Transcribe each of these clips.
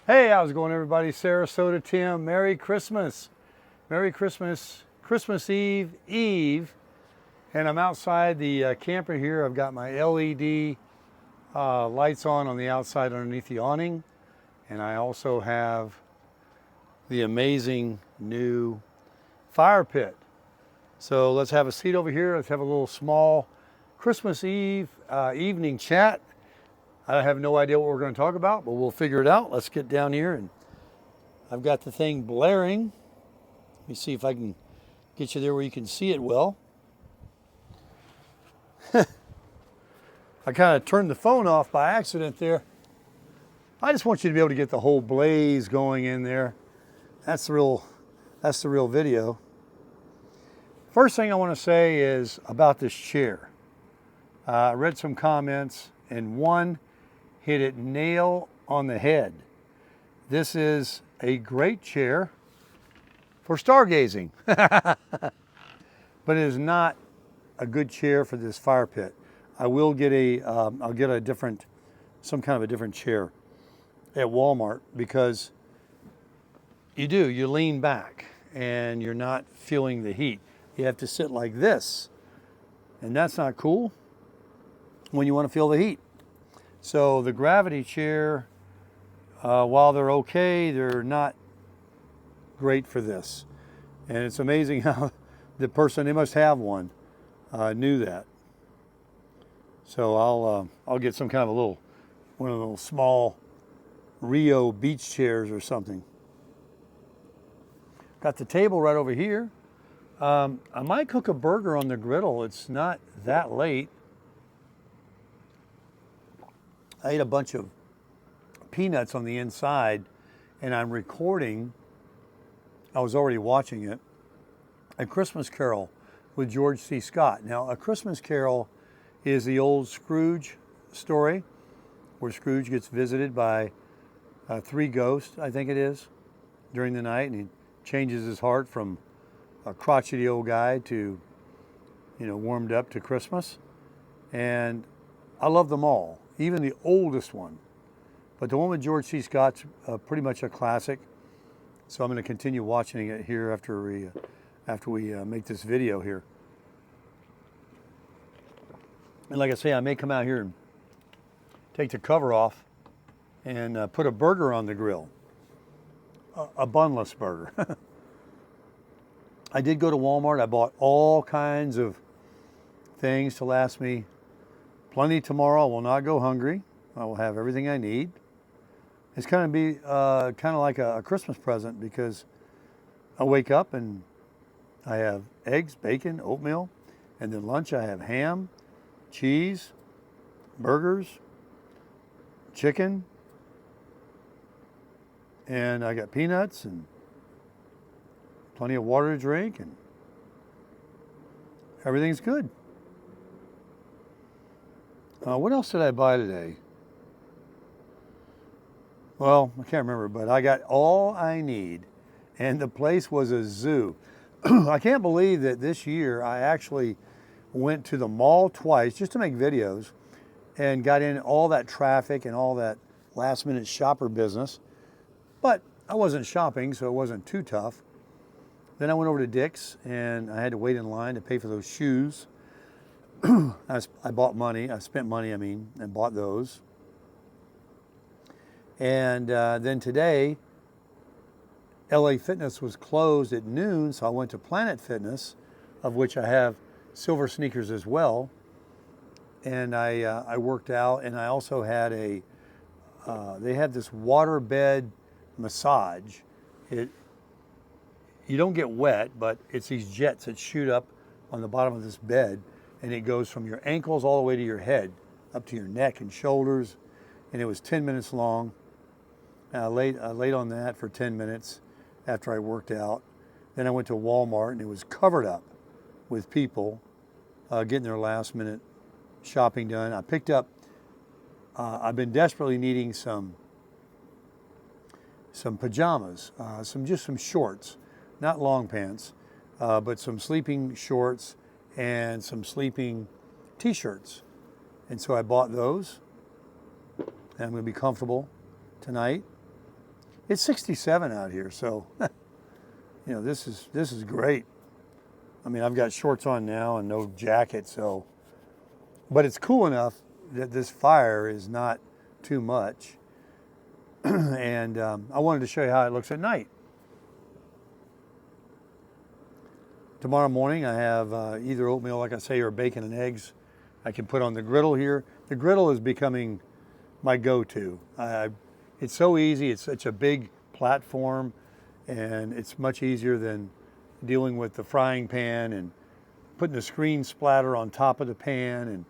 Hey, how's it going, everybody? Sarasota Tim, Merry Christmas. Merry Christmas, Christmas Eve. And I'm outside the camper here. I've got my LED lights on the outside underneath the awning. And I also have the amazing new fire pit. So let's have a seat over here. Let's have a little small Christmas Eve evening chat. I have no idea what we're going to talk about, but we'll figure it out. Let's get down here, and I've got the thing blaring. Let me see if I can get you there where you can see it well. I kind of turned the phone off by accident there. I just want you to be able to get the whole blaze going in there. That's the real video. First thing I want to say is about this chair. I read some comments, and one hit it nail on the head. This is a great chair for stargazing, but it is not a good chair for this fire pit. I will get I'll get some kind of a different chair at Walmart, because you lean back and you're not feeling the heat. You have to sit like this, and that's not cool when you want to feel the heat. So the gravity chair, while they're okay, they're not great for this. And it's amazing how the person, they must have one, knew that. So I'll get some kind of one of those small Rio beach chairs or something. Got the table right over here. I might cook a burger on the griddle. It's not that late. I ate a bunch of peanuts on the inside, and I'm recording, I was already watching it, A Christmas Carol with George C. Scott. Now, A Christmas Carol is the old Scrooge story, where Scrooge gets visited by three ghosts, I think it is, during the night, and he changes his heart from a crotchety old guy to, warmed up to Christmas. And I love them all, even the oldest one. But the one with George C. Scott's pretty much a classic. So I'm going to continue watching it here after we make this video here. And like I say, I may come out here and take the cover off and put a burger on the grill, a bunless burger. I did go to Walmart. I bought all kinds of things to last me plenty tomorrow. I will not go hungry. I will have everything I need. It's going to be kind of like a Christmas present, because I wake up and I have eggs, bacon, oatmeal, and then lunch I have ham, cheese, burgers, chicken, and I got peanuts and plenty of water to drink, and everything's good. What else did I buy today? Well, I can't remember, but I got all I need, and the place was a zoo. I can't believe that this year I actually went to the mall twice just to make videos, and got in all that traffic and all that last minute shopper business. But I wasn't shopping, so it wasn't too tough. Then I went over to Dick's, and I had to wait in line to pay for those shoes. I spent money, and bought those. And then today, LA Fitness was closed at noon, so I went to Planet Fitness, of which I have silver sneakers as well. And I worked out, and I also had they had this water bed massage. You don't get wet, but it's these jets that shoot up on the bottom of this bed, and it goes from your ankles all the way to your head, up to your neck and shoulders, and it was 10 minutes long. And I laid on that for 10 minutes after I worked out. Then I went to Walmart, and it was covered up with people getting their last minute shopping done. I picked up, I've been desperately needing some pajamas, some shorts, not long pants, but some sleeping shorts and some sleeping t-shirts. And so I bought those, and I'm going to be comfortable tonight. It's 67 out here, so you know, this is great. I mean, I've got shorts on now and no jacket, so, but it's cool enough that this fire is not too much. And I wanted to show you how it looks at night. Tomorrow morning I have either oatmeal, like I say, or bacon and eggs. I can put on the griddle here. The griddle is becoming my go-to. It's so easy. It's such a big platform, and it's much easier than dealing with the frying pan and putting the screen splatter on top of the pan and,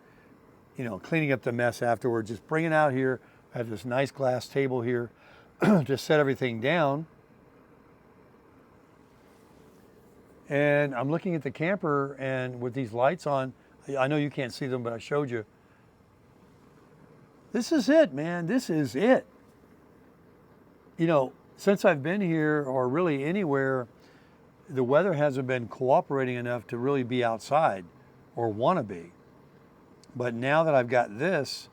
you know, cleaning up the mess afterward. Just bring it out here. I have this nice glass table here to set everything down. And I'm looking at the camper, and with these lights on, I know you can't see them, but I showed you. This is it, man. This is it. You know, since I've been here, or really anywhere, the weather hasn't been cooperating enough to really be outside or want to be. But now that I've got this,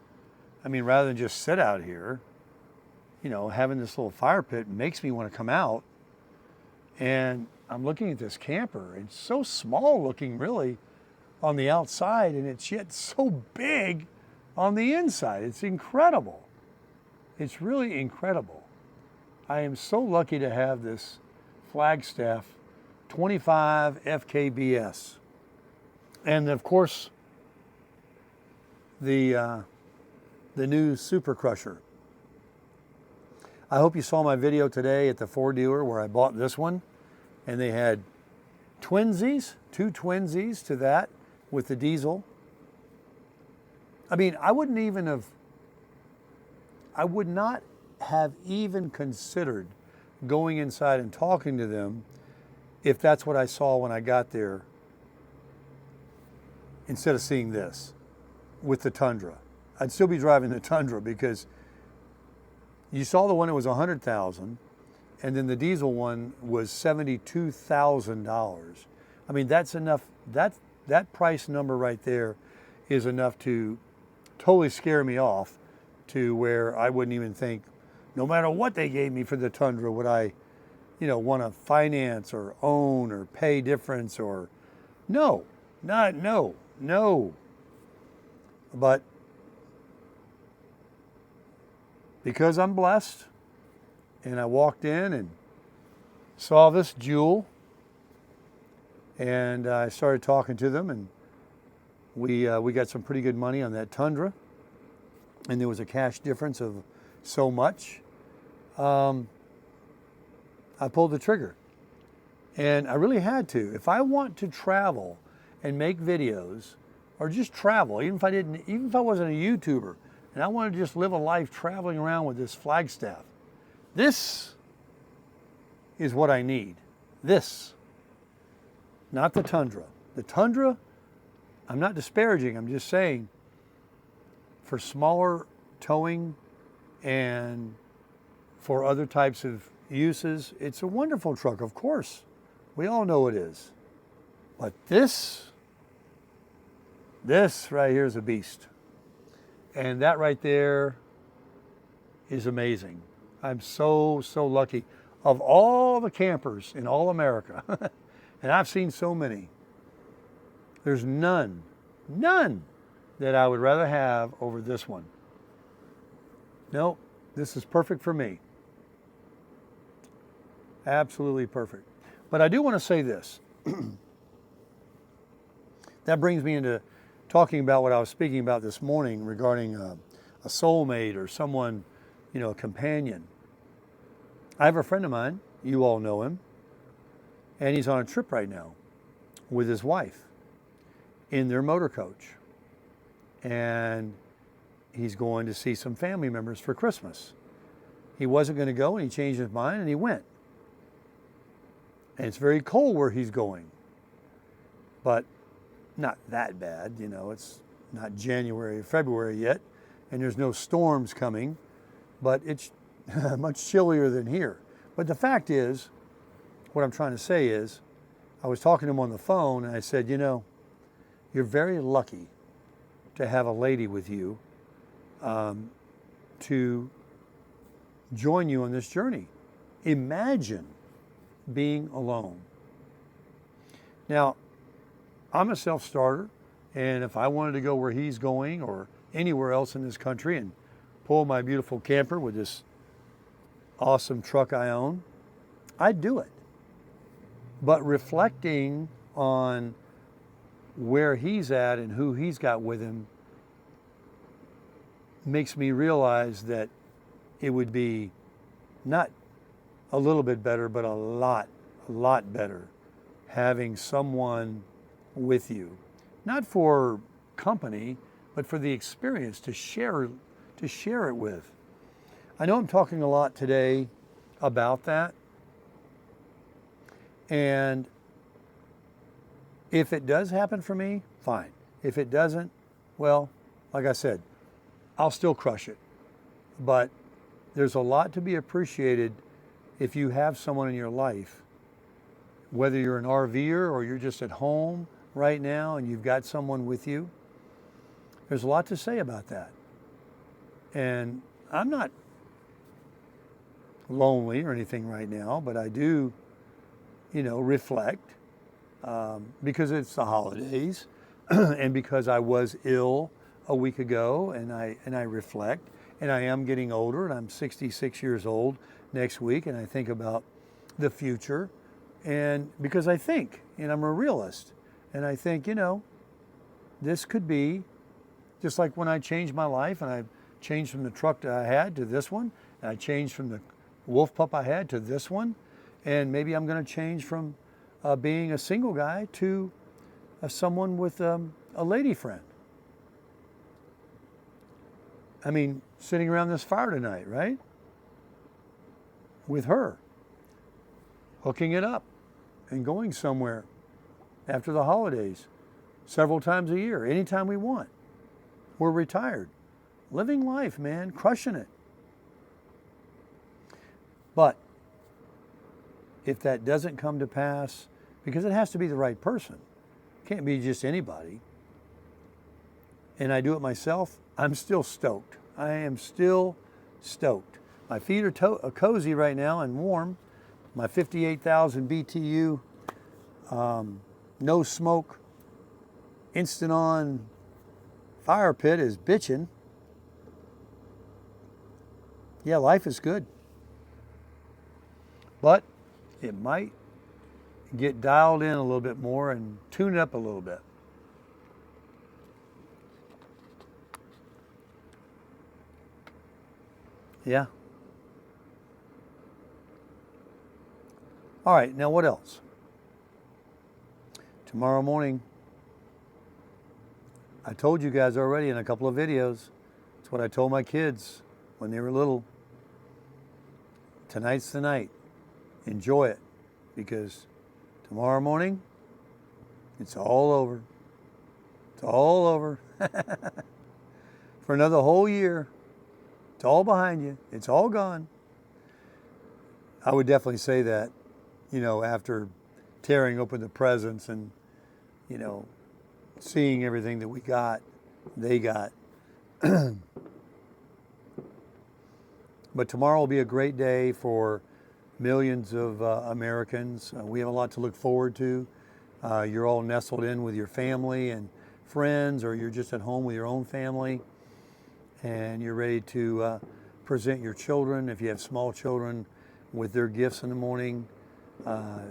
I mean, rather than just sit out here, you know, having this little fire pit makes me want to come out. And I'm looking at this camper. It's so small looking, really, on the outside, and it's yet so big on the inside. It's incredible. It's really incredible. I am so lucky to have this Flagstaff 25 FKBS. And of course, the new Super Crusher. I hope you saw my video today at the Ford dealer where I bought this one, and they had twinsies, two twinsies to that with the diesel. I mean, I would not have even considered going inside and talking to them if that's what I saw when I got there, instead of seeing this with the Tundra. I'd still be driving the Tundra, because you saw the one that was $100,000, and then the diesel one was $72,000. I mean, that's enough. That price number right there is enough to totally scare me off, to where I wouldn't even think, no matter what they gave me for the Tundra, would I, you know, want to finance or own or pay difference, or no. But because I'm blessed, and I walked in and saw this jewel, and I started talking to them, and we got some pretty good money on that Tundra, and there was a cash difference of so much. I pulled the trigger, and I really had to. If I want to travel and make videos, or just travel, even if I wasn't a YouTuber, and I wanted to just live a life traveling around with this Flagstaff, this is what I need. This, not the Tundra. The Tundra, I'm not disparaging, I'm just saying, for smaller towing and for other types of uses, it's a wonderful truck, of course. We all know it is. But this right here is a beast. And that right there is amazing. I'm so lucky. Of all the campers in all America, and I've seen so many, there's none that I would rather have over this one. Nope, this is perfect for me. Absolutely perfect. But I do want to say this. That brings me into talking about what I was speaking about this morning regarding a soulmate or someone, you know, a companion. I have a friend of mine, you all know him, and he's on a trip right now with his wife in their motor coach. And he's going to see some family members for Christmas. He wasn't going to go, and he changed his mind, and he went. And it's very cold where he's going, but not that bad. You know, it's not January or February yet, and there's no storms coming, but it's much chillier than here. But the fact is, what I'm trying to say is, I was talking to him on the phone, and I said, you know, you're very lucky to have a lady with you to join you on this journey. Imagine being alone. Now, I'm a self-starter, and if I wanted to go where he's going or anywhere else in this country and pull my beautiful camper with this awesome truck I own, I'd do it. But reflecting on where he's at and who he's got with him makes me realize that it would be not a little bit better, but a lot better having someone with you. Not for company, but for the experience to share it with. I know I'm talking a lot today about that. And if it does happen for me, fine. If it doesn't, well, like I said, I'll still crush it. But there's a lot to be appreciated if you have someone in your life, whether you're an RVer or you're just at home right now and you've got someone with you. There's a lot to say about that. And I'm not lonely or anything right now, but I do, reflect because it's the holidays and because I was ill a week ago, and I reflect, and I am getting older, and I'm 66 years old next week, and I think about the future, and because I think, and I'm a realist, and I think, this could be just like when I changed my life, and I changed from the truck that I had to this one, and I changed from the wolf pup I had to this one, and maybe I'm going to change from being a single guy to someone with a lady friend. I mean, sitting around this fire tonight, right? With her, hooking it up and going somewhere after the holidays several times a year, anytime we want. We're retired. Living life, man, crushing it. But if that doesn't come to pass, because it has to be the right person, it can't be just anybody, and I do it myself, I'm still stoked. I am still stoked. My feet are cozy right now and warm. My 58,000 BTU, no smoke, instant on fire pit is bitching. Yeah, life is good. But it might get dialed in a little bit more and tune it up a little bit. Yeah. All right, now what else? Tomorrow morning, I told you guys already in a couple of videos, it's what I told my kids when they were little. Tonight's the night. Enjoy it, because tomorrow morning, it's all over. It's all over. For another whole year. It's all behind you. It's all gone. I would definitely say that, after tearing open the presents and, seeing everything that we got, they got. But tomorrow will be a great day for millions of Americans. We have a lot to look forward to. You're all nestled in with your family and friends, or you're just at home with your own family, and you're ready to present your children, if you have small children, with their gifts in the morning.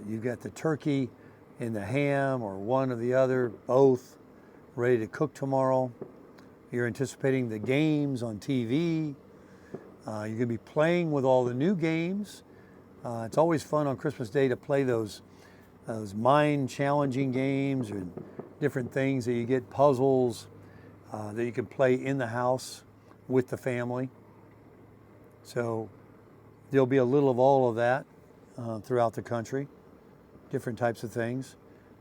You've got the turkey and the ham, or one or the other, both, ready to cook tomorrow. You're anticipating the games on TV. You're going to be playing with all the new games. It's always fun on Christmas Day to play those mind-challenging games and different things that you get, puzzles that you can play in the house with the family. So there'll be a little of all of that throughout the country, different types of things.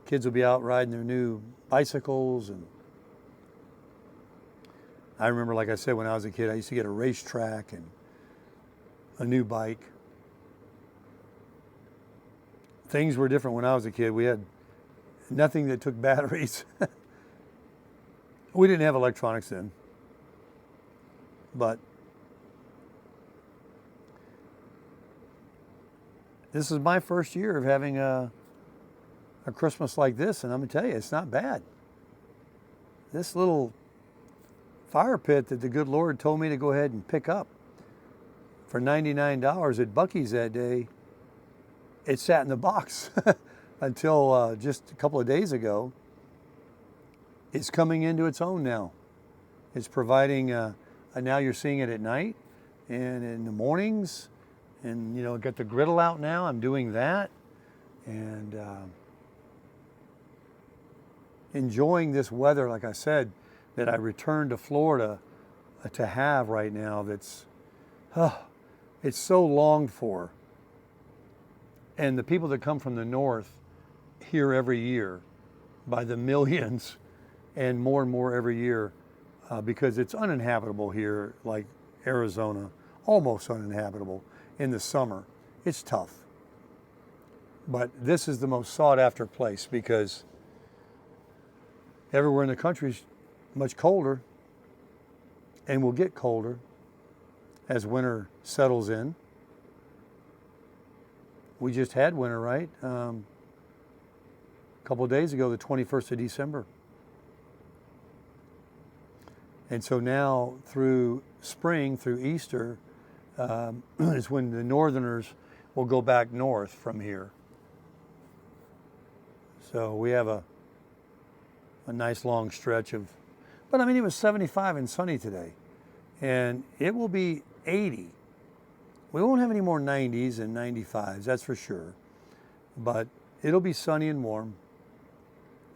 Kids will be out riding their new bicycles, and I remember, like I said, when I was a kid, I used to get a racetrack and a new bike. Things were different when I was a kid. We had nothing that took batteries. We didn't have electronics then. But this is my first year of having a Christmas like this, and I'm gonna tell you, it's not bad. This little fire pit that the good Lord told me to go ahead and pick up for $99 at Buc-ee's that day, it sat in the box until just a couple of days ago. It's coming into its own now. It's providing, now you're seeing it at night and in the mornings, and you know, got the griddle out now. I'm doing that and enjoying this weather, like I said, that I returned to Florida to have right now. That's, it's so longed for. And the people that come from the north here every year by the millions and more every year because it's uninhabitable here, like Arizona, almost uninhabitable in the summer. It's tough. But this is the most sought after place because everywhere in the country is much colder and will get colder as winter settles in. We just had winter, right? A couple of days ago, the 21st of December. And so now through spring, through Easter, is when the northerners will go back north from here. So we have a nice long stretch of, but I mean, it was 75 and sunny today. And it will be 80. We won't have any more 90s and 95s, that's for sure. But it'll be sunny and warm.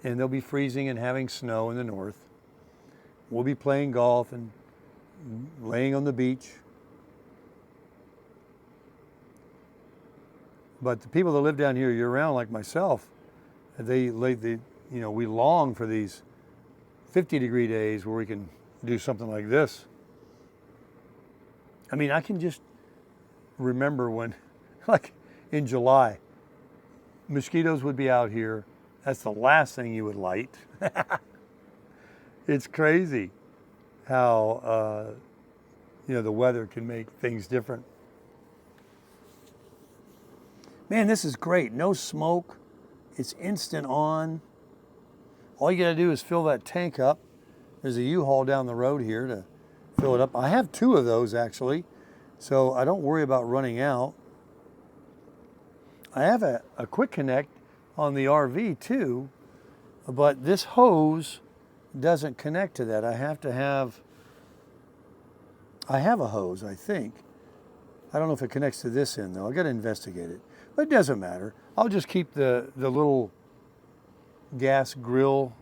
And they'll be freezing and having snow in the north. We'll be playing golf and laying on the beach. But the people that live down here year-round, like myself, we long for these 50-degree days where we can do something like this. I mean, I can just remember when, like in July, mosquitoes would be out here. That's the last thing you would light. It's crazy how, the weather can make things different. Man, this is great. No smoke. It's instant on. All you got to do is fill that tank up. There's a U-Haul down the road here to fill it up. I have 2 of those actually, so I don't worry about running out. I have a quick connect on the RV too, but this hose doesn't connect to that. I have a hose, I think. I don't know if it connects to this end though. I got to investigate it, but it doesn't matter. I'll just keep the little gas grill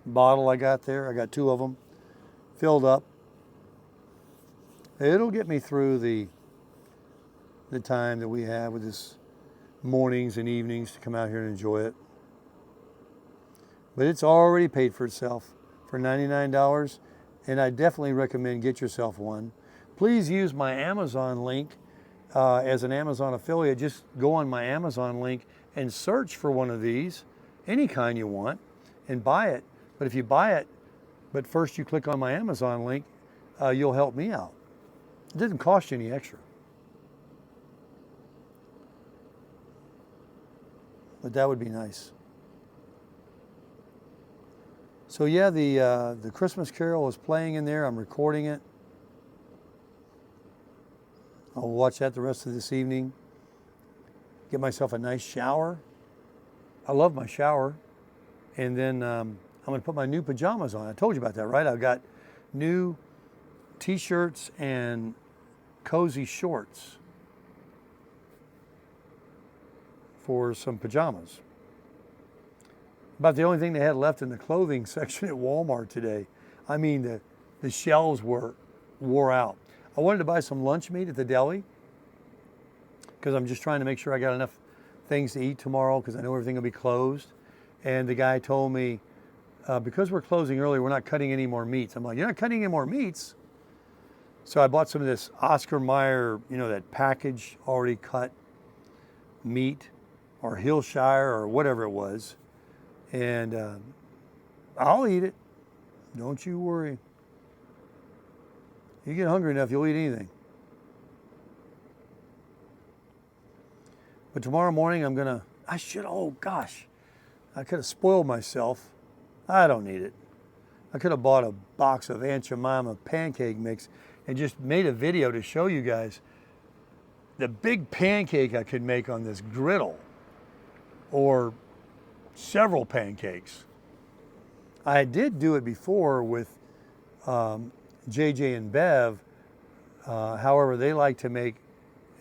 bottle I got there. I got 2 of them filled up. It'll get me through the time that we have with this mornings and evenings to come out here and enjoy it. But it's already paid for itself for $99, and I definitely recommend get yourself one. Please use my Amazon link as an Amazon affiliate. Just go on my Amazon link and search for one of these, any kind you want, and buy it. But if you buy it, but first you click on my Amazon link, you'll help me out. It doesn't cost you any extra. But that would be nice. So yeah, the Christmas Carol is playing in there. I'm recording it. I'll watch that the rest of this evening. Get myself a nice shower. I love my shower. And then I'm going to put my new pajamas on. I told you about that, right? I've got new t-shirts and cozy shorts for some pajamas. About the only thing they had left in the clothing section at Walmart today. I mean, the shelves wore out. I wanted to buy some lunch meat at the deli because I'm just trying to make sure I got enough things to eat tomorrow because I know everything will be closed. And the guy told me, because we're closing early, we're not cutting any more meats. I'm like, you're not cutting any more meats? So I bought some of this Oscar Mayer, that package already cut meat, or Hillshire, or whatever it was. And I'll eat it. Don't you worry. You get hungry enough, you'll eat anything. But tomorrow morning oh gosh, I could have spoiled myself. I don't need it. I could have bought a box of Aunt Jemima pancake mix and just made a video to show you guys the big pancake I could make on this griddle, or several pancakes. I did do it before with JJ and Bev. However, they like to make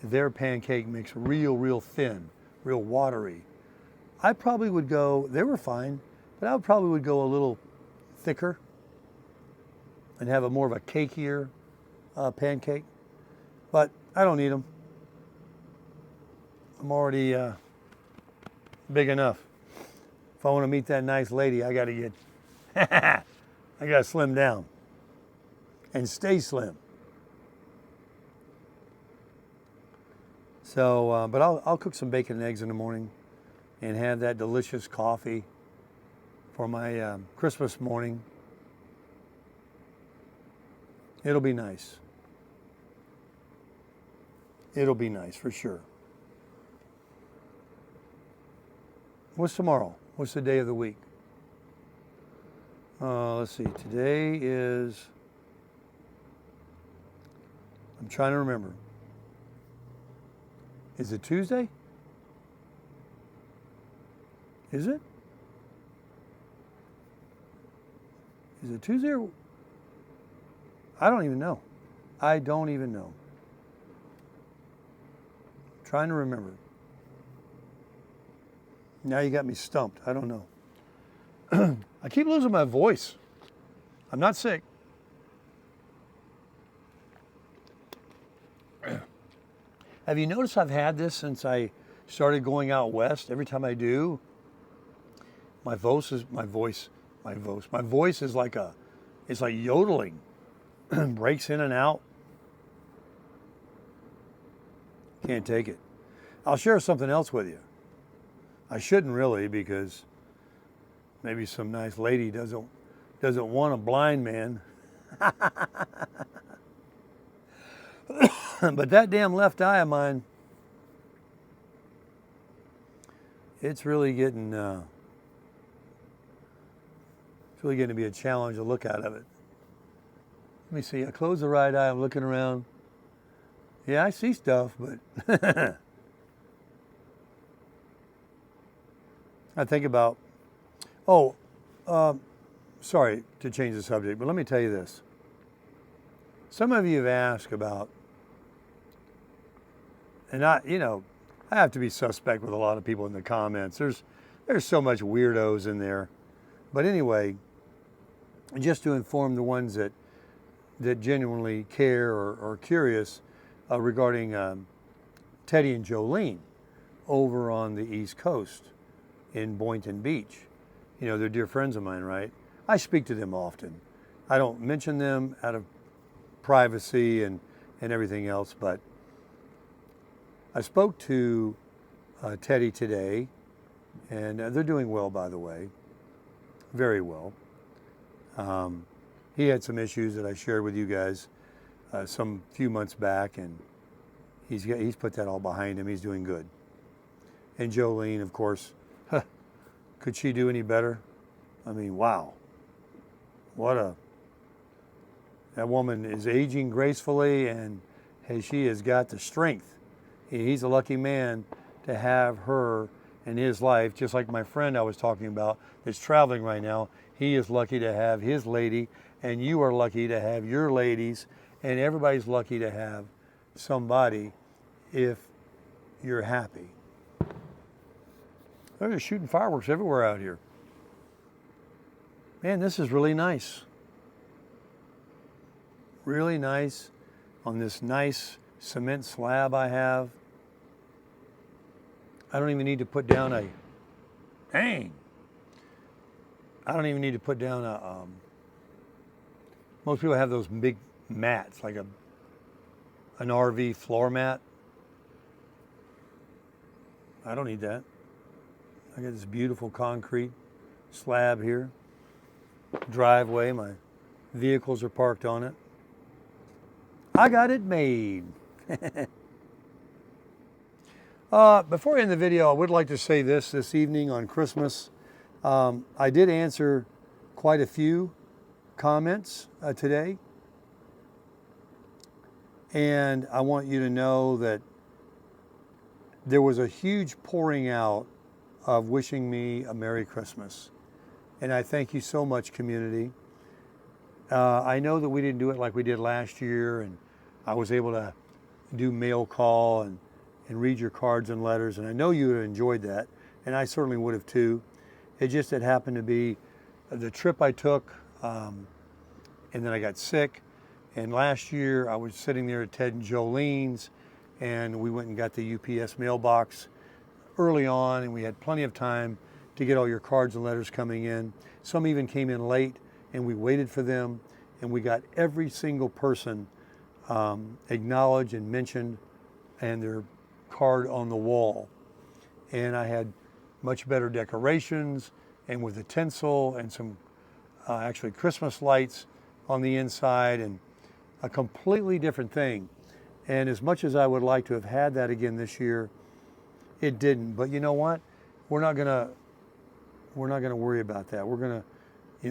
their pancake mix real thin, real watery. I probably would go, they were fine, but I probably would go a little thicker and have a more of a cakier pancake. But I don't need them. I'm already big enough. If I want to meet that nice lady, I got to get, I got to slim down and stay slim. So, but I'll cook some bacon and eggs in the morning and have that delicious coffee for my Christmas morning. It'll be nice. It'll be nice for sure. What's tomorrow? What's the day of the week? Let's see. Today is, I'm trying to remember. Is it Tuesday? Is it? Is it Tuesday or? I don't even know. I don't even know. I'm trying to remember. Now you got me stumped. I don't know. I keep losing my voice. I'm not sick. Have you noticed I've had this since I started going out west? Every time I do, my voice is like it's like yodeling. Breaks in and out. Can't take it. I'll share something else with you. I shouldn't really, because maybe some nice lady doesn't want a blind man. But that damn left eye of mine, it's really getting to be a challenge to look out of it. Let me see. I close the right eye. I'm looking around. Yeah, I see stuff, but I think about. Sorry to change the subject, but let me tell you this. Some of you have asked about, and I have to be suspect with a lot of people in the comments. There's so much weirdos in there, but anyway, just to inform the ones that genuinely care or are curious regarding Teddy and Jolene over on the East Coast in Boynton Beach. You know, they're dear friends of mine, right? I speak to them often. I don't mention them out of privacy and everything else, but I spoke to Teddy today, and they're doing well, by the way, very well. He had some issues that I shared with you guys some few months back, and he's put that all behind him. He's doing good. And Jolene, of course, could she do any better? I mean, wow. That woman is aging gracefully, and she has got the strength. He's a lucky man to have her in his life, just like my friend I was talking about that's traveling right now. He is lucky to have his lady, and you are lucky to have your ladies, and everybody's lucky to have somebody if you're happy. They're just shooting fireworks everywhere out here. Man, this is really nice. Really nice on this nice cement slab I have. I don't even need to put down I don't even need to put down most people have those big mats, like an RV floor mat. I don't need that. I got this beautiful concrete slab here. Driveway, my vehicles are parked on it. I got it made. Before I end the video, I would like to say this evening on Christmas. I did answer quite a few comments today. And I want you to know that there was a huge pouring out of wishing me a Merry Christmas. And I thank you so much, community. I know that we didn't do it like we did last year, and I was able to do mail call and read your cards and letters, and I know you would have enjoyed that, and I certainly would have too. It just had happened to be the trip I took, and then I got sick. And last year I was sitting there at Ted and Jolene's, and we went and got the UPS mailbox early on, and we had plenty of time to get all your cards and letters coming in. Some even came in late, and we waited for them, and we got every single person acknowledged and mentioned and their card on the wall. And I had much better decorations, and with the tinsel and some actually Christmas lights on the inside, and a completely different thing. And as much as I would like to have had that again this year, it didn't. But you know what? We're not gonna worry about that. We're gonna,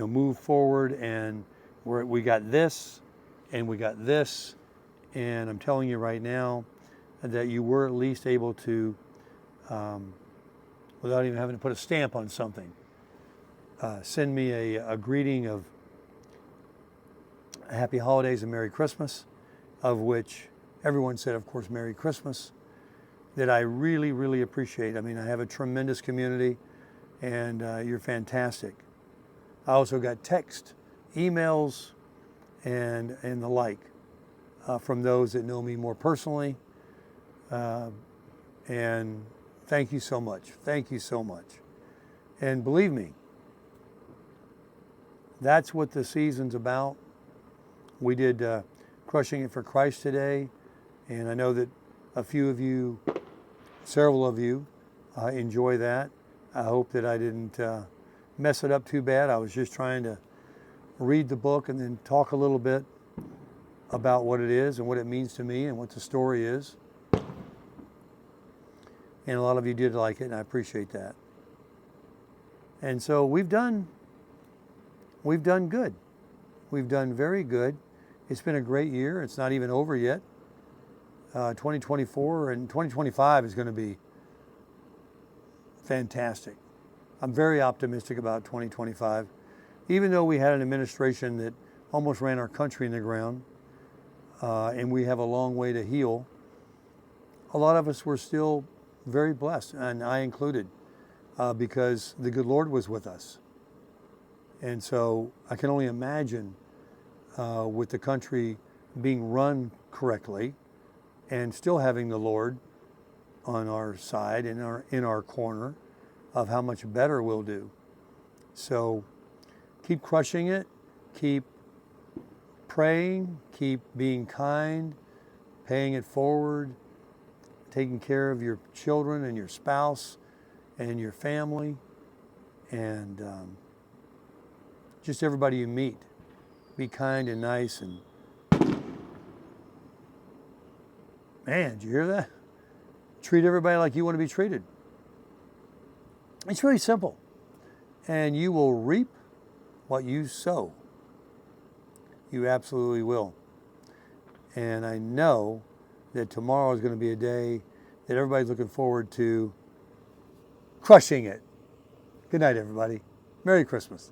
move forward, and we got this, and we got this, and I'm telling you right now that you were at least able to, without even having to put a stamp on something, send me a greeting of Happy Holidays and Merry Christmas, of which everyone said, of course, Merry Christmas, that I really, really appreciate. I mean, I have a tremendous community, and you're fantastic. I also got text, emails, and the like from those that know me more personally. And thank you so much. Thank you so much. And believe me, that's what the season's about. We did Crushing It for Christ today, and I know that a few of you, several of you, enjoy that. I hope that I didn't mess it up too bad. I was just trying to read the book and then talk a little bit about what it is and what it means to me and what the story is. And a lot of you did like it, and I appreciate that. And so we've done good. We've done very good. It's been a great year. It's not even over yet. 2024 and 2025 is going to be fantastic. I'm very optimistic about 2025. Even though we had an administration that almost ran our country in the ground, and we have a long way to heal, a lot of us were still very blessed, and I included, because the good Lord was with us. And so I can only imagine with the country being run correctly and still having the Lord on our side, in our corner, of how much better we'll do. So keep crushing it, keep praying, keep being kind, paying it forward, taking care of your children and your spouse and your family, and just everybody you meet. Be kind and nice. And man, did you hear that? Treat everybody like you want to be treated. It's really simple. And you will reap what you sow. You absolutely will. And I know that tomorrow is going to be a day that everybody's looking forward to crushing it. Good night, everybody. Merry Christmas.